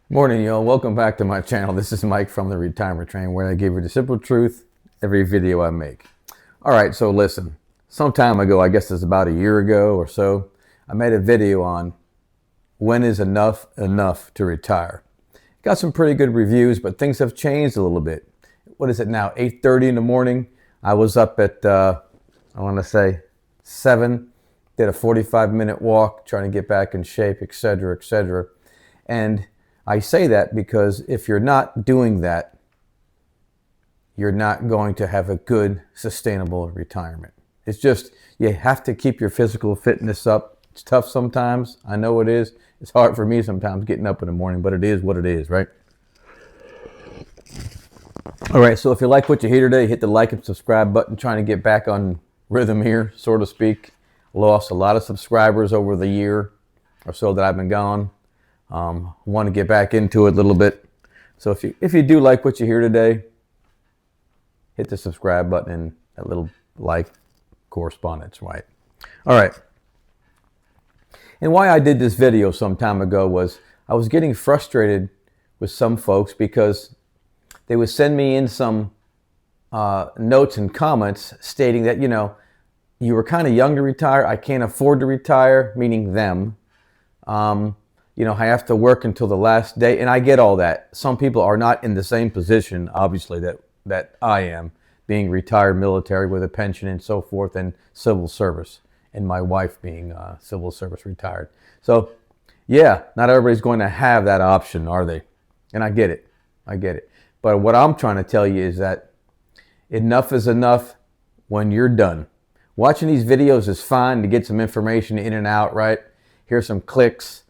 Morning, y'all. Welcome back to my channel. This is Mike from the Retirement Train, where I give you the simple truth every video I make. All right, so listen. Some time ago, I guess it's about a year ago or so, I made a video on when is enough to retire. Got some pretty good reviews, but things have changed a little bit. What is it now? 8:30 in the morning. I was up at I want to say 7. Did a 45-minute walk, trying to get back in shape, etc., etc. And I say that because if you're not doing that, you're not going to have a good, sustainable retirement. It's just, you have to keep your physical fitness up. It's tough sometimes. I know it is. It's hard for me sometimes getting up in the morning, but it is what it is, right? All right, so if you like what you hear today, hit the like and subscribe button. Trying to get back on rhythm here, so to speak. Lost a lot of subscribers over the year or so that I've been gone. Want to get back into it a little bit. So if you do like what you hear today, hit the subscribe button and that little like correspondence, right? All right. And why I did this video some time ago was I was getting frustrated with some folks because they would send me in some notes and comments stating that, you were kind of young to retire. I can't afford to retire, meaning them. I have to work until the last day. And I get all that. Some people are not in the same position, obviously, that I am, being retired military with a pension and so forth, and civil service, and my wife being civil service retired. So, yeah, not everybody's going to have that option, are they? And I get it. I get it. But what I'm trying to tell you is that enough is enough when you're done. Watching these videos is fine to get some information in and out, right? Here's some clicks.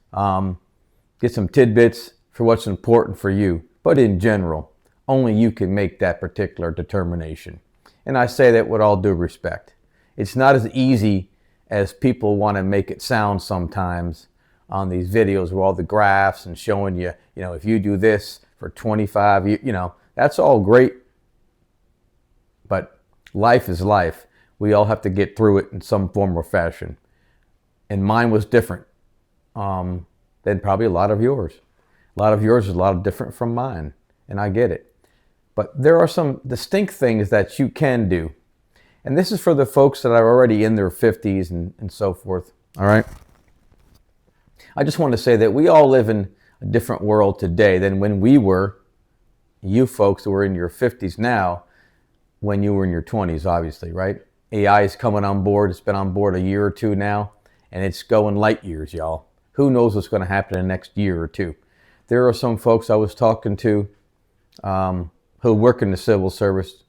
Get some tidbits for what's important for you. But in general, only you can make that particular determination. And I say that with all due respect. It's not as easy as people want to make it sound sometimes on these videos with all the graphs and showing you, if you do this for 25 years, that's all great. But life is life. We all have to get through it in some form or fashion. And mine was different than probably a lot of yours. A lot of yours is a lot different from mine, and I get it. But there are some distinct things that you can do. And this is for the folks that are already in their 50s and so forth, all right? I just want to say that we all live in a different world today than when we were, you folks who are in your 50s now, when you were in your 20s, obviously, right? AI is coming on board. It's been on board a year or two now, and it's going light years, y'all. Who knows what's going to happen in the next year or two? There are some folks I was talking to who work in the civil service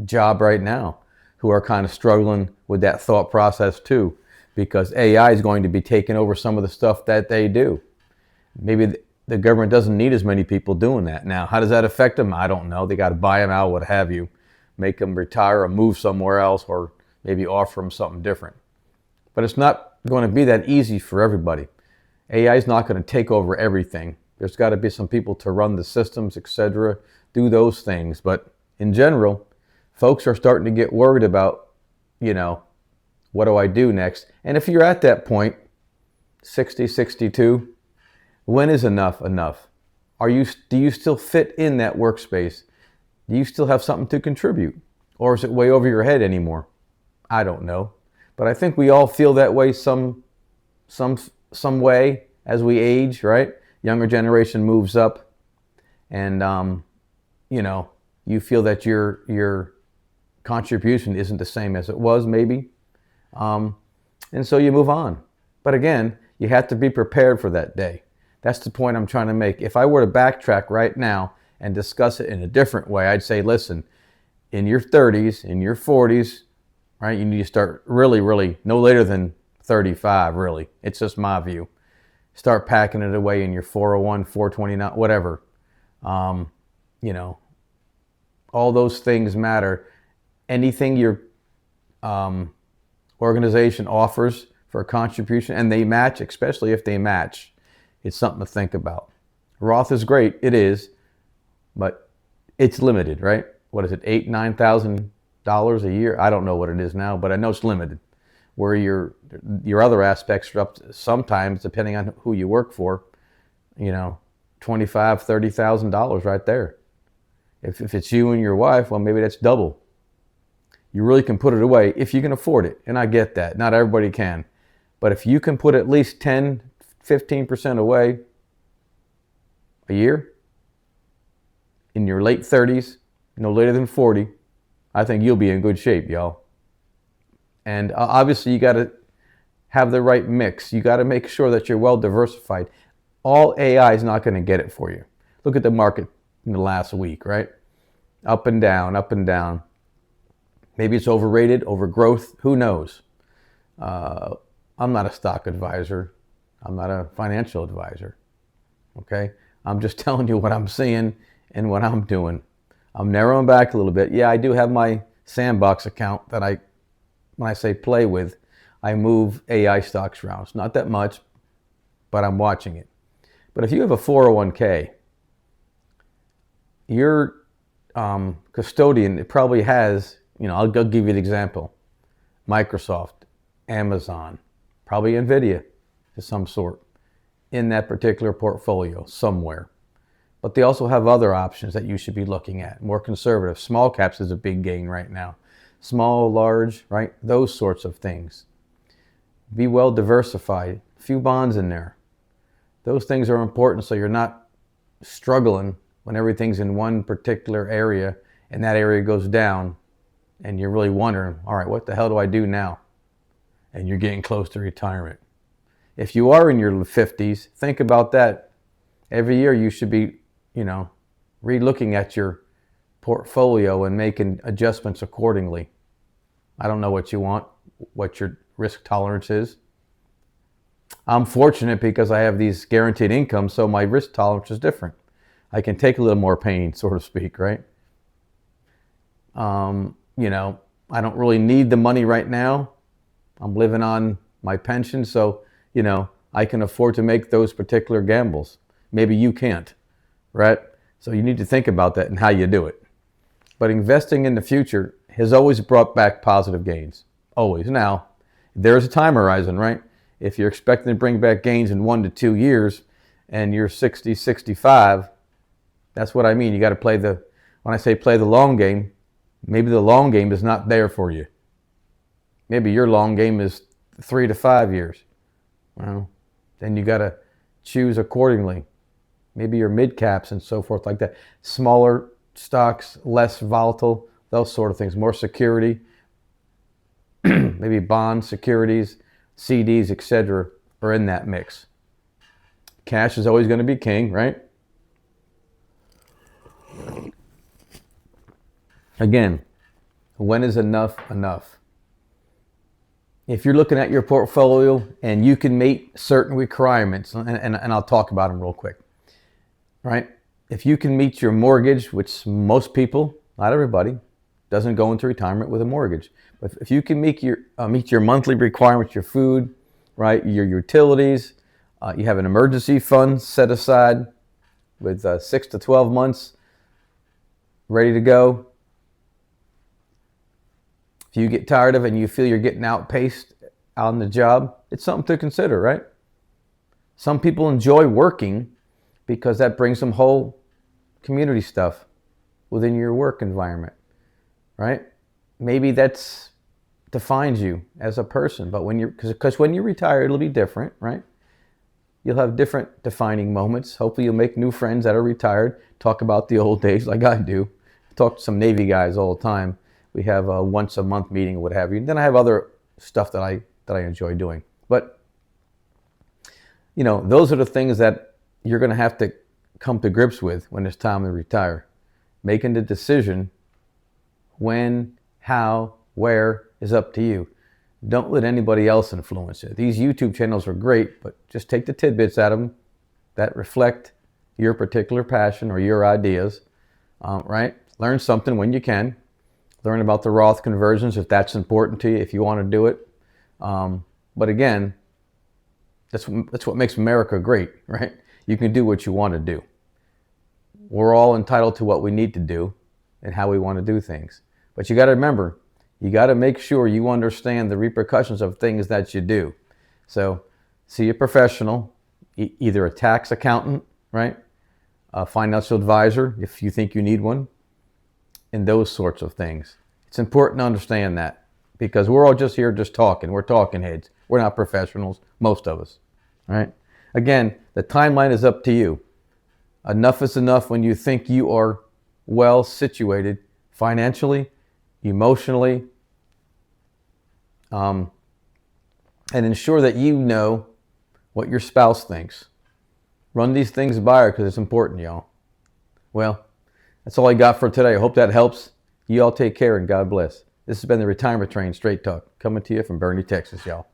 job right now who are kind of struggling with that thought process too, because AI is going to be taking over some of the stuff that they do. Maybe the government doesn't need as many people doing that now. How does that affect them? I don't know. They got to buy them out, what have you, make them retire or move somewhere else, or maybe offer them something different. But it's not going to be that easy for everybody. AI is not going to take over everything. There's got to be some people to run the systems, etc., do those things. But in general, folks are starting to get worried about, what do I do next? And if you're at that point, 60, 62, when is enough enough? Do you still fit in that workspace? Do you still have something to contribute? Or is it way over your head anymore? I don't know. But I think we all feel that way some way as we age, right? Younger generation moves up, and you feel that your contribution isn't the same as it was, maybe, and so you move on. But again, you have to be prepared for that day. That's the point I'm trying to make. If I were to backtrack right now and discuss it in a different way, I'd say, listen, in your 30s, in your 40s, right, you need to start really, no later than 35, really. It's just my view. Start packing it away in your 401, 429, whatever. All those things matter. Anything your organization offers for a contribution, and they match, especially if they match, it's something to think about. Roth is great, it is, but it's limited, right? What is it, $8,000, $9,000 a year? I don't know what it is now, but I know it's limited. Where your other aspects are up to, sometimes, depending on who you work for, you know, $25,000, $30,000 right there. If it's you and your wife, well, maybe that's double. You really can put it away if you can afford it. And I get that. Not everybody can. But if you can put at least 10, 15% away a year in your late 30s, no later than 40, I think you'll be in good shape, y'all. And obviously, you got to have the right mix. You got to make sure that you're well diversified. All AI is not going to get it for you. Look at the market in the last week, right? Up and down, up and down. Maybe it's overrated, overgrowth. Who knows? I'm not a stock advisor. I'm not a financial advisor. Okay? I'm just telling you what I'm seeing and what I'm doing. I'm narrowing back a little bit. Yeah, I do have my sandbox account that when I say play with, I move AI stocks around. It's not that much, but I'm watching it. But if you have a 401k, your custodian, it probably has, I'll give you the example. Microsoft, Amazon, probably NVIDIA of some sort in that particular portfolio somewhere. But they also have other options that you should be looking at. More conservative. Small caps is a big gain right now. Small, large, right? Those sorts of things. Be well diversified. A few bonds in there. Those things are important so you're not struggling when everything's in one particular area and that area goes down and you're really wondering, all right, what the hell do I do now? And you're getting close to retirement. If you are in your 50s, think about that. Every year you should be, re-looking at your portfolio and making adjustments accordingly. I don't know what you want, what your risk tolerance is. I'm fortunate because I have these guaranteed incomes, so my risk tolerance is different. I can take a little more pain, so to speak, right? I don't really need the money right now. I'm living on my pension, so, I can afford to make those particular gambles. Maybe you can't, right? So you need to think about that and how you do it. But investing in the future has always brought back positive gains. Always. Now, there's a time horizon, right? If you're expecting to bring back gains in 1 to 2 years and you're 60, 65, that's what I mean. You got to when I say play the long game, maybe the long game is not there for you. Maybe your long game is 3 to 5 years. Well, then you got to choose accordingly. Maybe your mid caps and so forth like that. Smaller stocks, less volatile, those sort of things. More security, maybe bonds, securities, CDs, etc. are in that mix. Cash is always going to be king, right? Again, when is enough enough? If you're looking at your portfolio and you can meet certain requirements, and I'll talk about them real quick, right? If you can meet your mortgage, which most people, not everybody, doesn't go into retirement with a mortgage. But if you can meet your monthly requirements, your food, right, your utilities, you have an emergency fund set aside with 6 to 12 months ready to go. If you get tired of it and you feel you're getting outpaced on the job, it's something to consider, right? Some people enjoy working because that brings them whole community stuff within your work environment, right? Maybe that's defines you as a person, but because when you retire, it'll be different, right? You'll have different defining moments. Hopefully you'll make new friends that are retired, talk about the old days like I do. I talk to some Navy guys all the time. We have a once a month meeting, what have you. And then I have other stuff that I enjoy doing. But, those are the things that you're going to have to come to grips with when it's time to retire. Making the decision when, how, where is up to you. Don't let anybody else influence it. These YouTube channels are great, but just take the tidbits out of them that reflect your particular passion or your ideas, right? Learn something when you can. Learn about the Roth conversions if that's important to you, if you want to do it. But again, that's what makes America great, right? You can do what you want to do. We're all entitled to what we need to do and how we want to do things. But you got to remember, you got to make sure you understand the repercussions of things that you do. So see a professional. either a tax accountant, right? A financial advisor, if you think you need one, and those sorts of things. It's important to understand that because we're all just here just talking. We're talking heads. We're not professionals, most of us, right? Again, the timeline is up to you. Enough is enough when you think you are well situated financially, emotionally, and ensure that you know what your spouse thinks. Run these things by her because it's important, y'all. Well, that's all I got for today. I hope that helps. You all take care and God bless. This has been the Retirement Train Straight Talk, coming to you from Bernie, Texas, y'all.